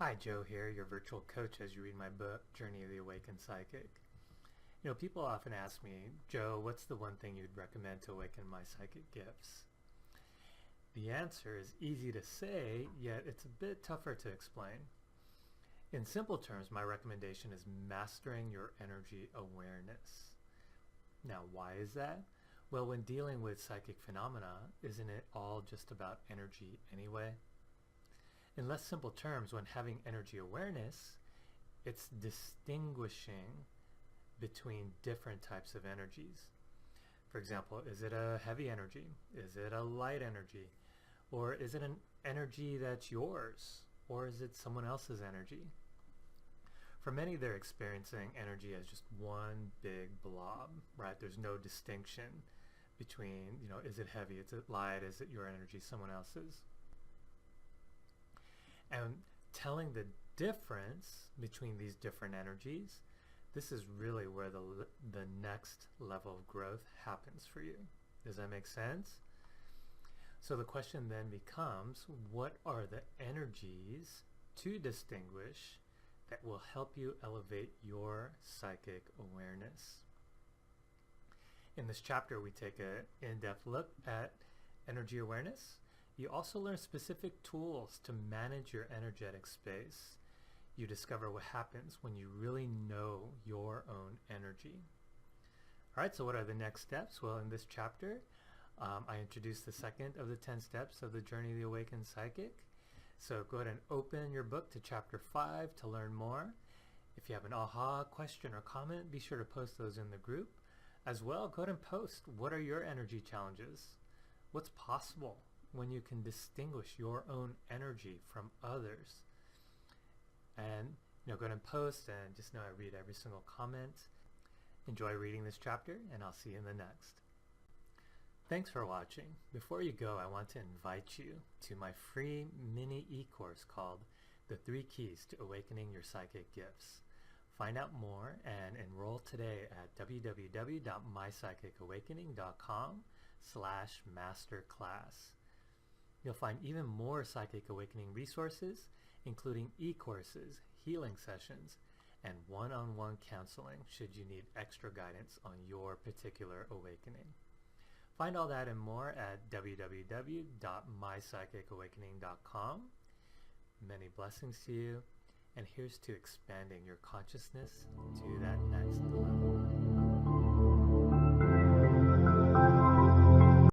Hi, Joe here, your virtual coach as you read my book, Journey of the Awakened Psychic. People often ask me, Joe, what's the one thing you'd recommend to awaken my psychic gifts? The answer is easy to say, yet it's a bit tougher to explain. In simple terms, my recommendation is mastering your energy awareness. Now, why is that? Well, when dealing with psychic phenomena, isn't it all just about energy anyway? In less simple terms, when having energy awareness, it's distinguishing between different types of energies. For example, is it a heavy energy? Is it a light energy? Or is it an energy that's yours? Or is it someone else's energy? For many, they're experiencing energy as just one big blob, right? There's no distinction between, is it heavy, is it light, is it your energy, someone else's? And telling the difference between these different energies, this is really where the next level of growth happens for you. Does that make sense? So the question then becomes, what are the energies to distinguish that will help you elevate your psychic awareness? In this chapter, we take an in-depth look at energy awareness. You also learn specific tools to manage your energetic space. You discover what happens when you really know your own energy. All right, so what are the next steps? Well, in this chapter, I introduce the second of the 10 steps of the Journey of the Awakened Psychic. So go ahead and open your book to chapter 5 to learn more. If you have an aha, question, or comment, be sure to post those in the group. As well, go ahead and post, what are your energy challenges? What's possible when you can distinguish your own energy from others? And go ahead and post, and just know I read every single comment. Enjoy reading this chapter, and I'll see you in the next. Thanks for watching. Before you go, I want to invite you to my free mini e-course called The 3 Keys to Awakening Your Psychic Gifts. Find out more and enroll today at www.mypsychicawakening.com/masterclass. You'll find even more Psychic Awakening resources, including e-courses, healing sessions, and one-on-one counseling should you need extra guidance on your particular awakening. Find all that and more at www.mypsychicawakening.com. Many blessings to you, and here's to expanding your consciousness to that next level.